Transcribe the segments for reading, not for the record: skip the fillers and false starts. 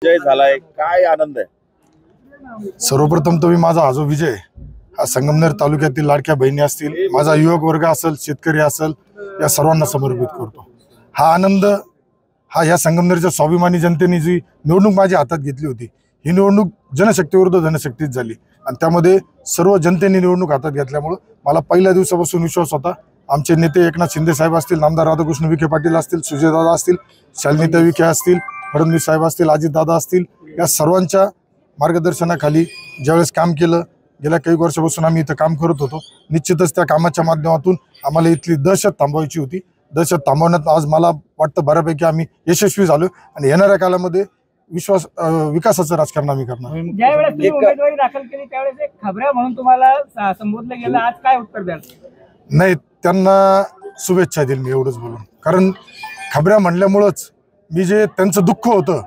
विजय झालाय, काय आनंद आहे? सर्वप्रथम तुम्ही माझा हा जो विजय हा संगमनेर तालुक्यातील लाडक्या बहिणी असतील, माझा युवक वर्ग असेल, शेतकरी असेल, या सर्वांना समर्पित करतो। हा आनंद हा या संगमनेरच्या स्वाभिमानी जनतेने जी निवडणूक माझ्या हातात घेतली होती, ही निवडणूक जनशक्तीविरुद्ध धनशक्तीच झाली आणि त्यामध्ये सर्व जनतेने निवडणूक हातात घेतल्यामुळे मला पहिल्या दिवसापासून विश्वास होता। आमचे नेते एकनाथ शिंदे साहेब असतील, नामदार राधाकृष्ण विखे पाटील असतील, सुजयदादा असतील, शालिनीताई विखे असतील, फडणवीस साहेब असतील, अजितदादा असतील, या सर्वांच्या मार्गदर्शनाखाली ज्यावेळेस काम केलं, गेल्या काही वर्षापासून आम्ही इथं काम करत होतो। निश्चितच त्या कामाच्या माध्यमातून आम्हाला इथली दहशत थांबवायची होती। दहशत थांबवण्यात आज मला वाटतं बऱ्यापैकी आम्ही यशस्वी झालो आणि येणाऱ्या काळामध्ये विकासाचं राजकारण आम्ही करणार। ज्यावेळेस तुम्ही उमेदवारी दाखल केली त्यावेळेस एक खबऱ्या म्हणून तुम्हाला संबोधलं गेलं, आज काय उत्तर द्याल? नाही, त्यांना शुभेच्छा देईल मी एवढंच बोलून, कारण खबऱ्या म्हणल्यामुळंच मी जे त्यांचं दुःख होतं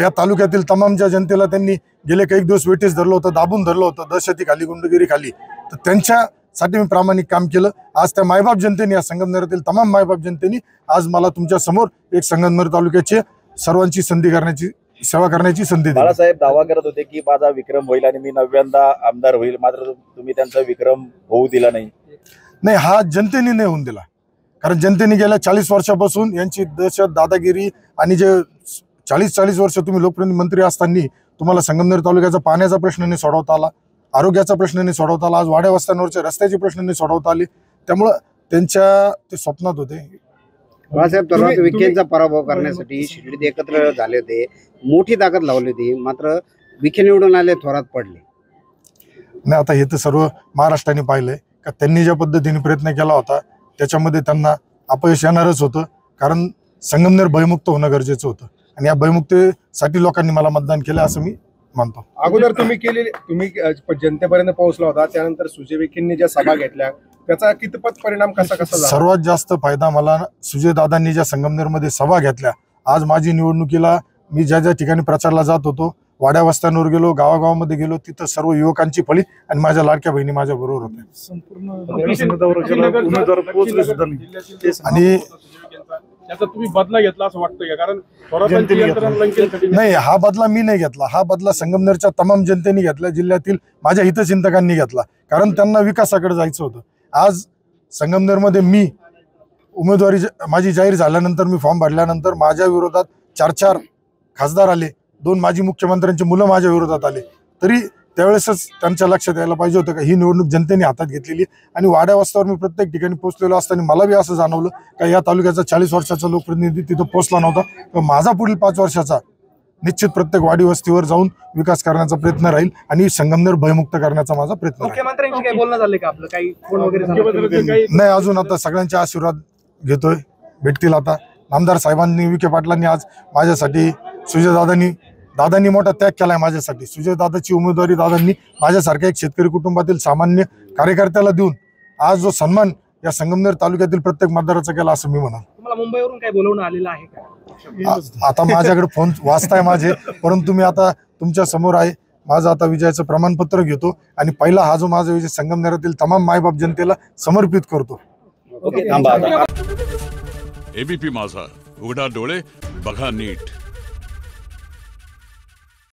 या तालुक्यातील तमाम ज्या जनतेला त्यांनी गेले काही दिवस वेटीस धरलं होतं, दाबून धरलं होतं, दहशतीखाली, गुंडगिरीखाली, तर त्यांच्यासाठी मी प्रामाणिक काम केलं। आज त्या मायबाप जनतेने, या संगमनेरातील तमाम मायबाप जनतेने आज मला तुमच्या समोर एक संगमनेर तालुक्याचे सर्वांची सेवा करण्याची संधी दिली। बाळासाहेब दावा करत होते की माझा विक्रम होईल आणि मी 9व्यांदा आमदार होईल, मात्र तुम्ही त्यांचा विक्रम होऊ दिला नाही। नाही, हा जनतेने नाही होऊन दिला, कारण जनतेने गेल्या 40 वर्षापासून यांची दहशत, दादागिरी आणि जे 40 वर्ष तुम्ही लोकप्रतिनिधी मंत्री असताना तुम्हाला संगमनेर तालुक्याचा पाण्याचा प्रश्न नाही सोडवता आला, आरोग्याचा प्रश्न नाही सोडवता आला, आज वाड्या वस्त्यांवरच्या रस्त्याचे प्रश्न नाही सोडवता आले, त्यामुळं त्यांच्या ते स्वप्नात होते। बाळासाहेब थोरात विखेंचा पराभव करण्यासाठी शिर्डीत एकत्र झाले होते, मोठी ताकद लावली होती, मात्र विखे निवडून आले, थोरात पडले। नाही, आता हे तर सर्व महाराष्ट्राने पाहिलंय का त्यांनी ज्या पद्धतीने प्रयत्न केला होता त्याच्यामध्ये त्यांना अपयश येणारच होतं, कारण संगमनेर भयमुक्त होणं गरजेचं होतं आणि या भयमुक्तीसाठी लोकांनी मला मतदान केलं असं मी मानतो। अगोदर तुम्ही जनतेपर्यंत पोहोचला होता, त्यानंतर सुजय विखेंनी ज्या सभा घेतल्या त्याचा कितपत परिणाम कसा झाला? सर्वात जास्त फायदा मला सुजयदादांनी ज्या संगमनेरमध्ये सभा घेतल्या, आज माझी निवडणुकीला मी ज्या ज्या ठिकाणी प्रचारला जात होतो, वाड्या वस्त्यांवर गेलो, गावागावामध्ये गेलो, तिथं सर्व युवकांची फळी आणि माझ्या लाडक्या बहिणी माझ्या बरोबर होत्या आणि त्याचा तुम्ही बदला घेतला असं वाटतं का? कारण नाही, हा बदला मी नाही घेतला, हा बदला संगमनेरच्या तमाम जनतेने घेतला, जिल्ह्यातील माझ्या हितचिंतकांनी घेतला, कारण त्यांना विकासाकडे जायचं होतं। आज संगमनेरमध्ये मी उमेदवारी माझी जाहीर झाल्यानंतर, मी फॉर्म भरल्यानंतर माझ्या विरोधात 4 खासदार आले, 2 माजी मुख्यमंत्र्यांची मुलं माझ्या विरोधात आले, तरी त्यावेळेसच त्यांच्या लक्षात यायला पाहिजे होतं का ही निवडणूक जनतेने हातात घेतलेली। आणि वाड्या वस्त्यावर मी प्रत्येक ठिकाणी पोहोचलेलो असताना मला बी असं जाणवलं का या तालुक्याचा 40 वर्षाचा लोकप्रतिनिधी तिथं पोहोचला नव्हता, तर माझा पुढील 5 वर्षाचा निश्चित प्रत्येक वाडी वस्तीवर जाऊन विकास करण्याचा प्रयत्न राहील आणि संगमनेर भयमुक्त करण्याचा माझा प्रयत्न राहील। मुख्यमंत्र्यांशी काही बोलणं झालं का आपलं? काही फोन वगैरे नाही, अजून आता सगळ्यांचे आशीर्वाद घेतोय, भेटतील आता। नामदार साहेबांनी, विखे पाटलांनी आज माझ्यासाठी, दादांनी मोठा त्याग केलाय माझ्यासाठी। सुजयदादाची उमेदवारी दादांनी माझ्यासारख्या एक शेतकरी कुटुंबातील सामान्य कार्यकर्त्याला देऊन आज जो सन्मान या संगमनेर तालुक्यातील प्रत्येक मतदाराचा केला असं मी म्हणाल। तुम्हाला मुंबईवरून काय बोलवणं आलेलं आहे का? आता माझ्याकडे फोन वाचताय माझे, परंतु मी आता तुमच्या समोर आहे, माझं आता विजयाचं प्रमाणपत्र घेतो आणि पहिला हा जो माझा विजय संगमनेरातील तमाम मायबाप जनतेला समर्पित करतो। ओके, थांबा आता। एबीपी माझा, उघडा डोळे बघा नीट।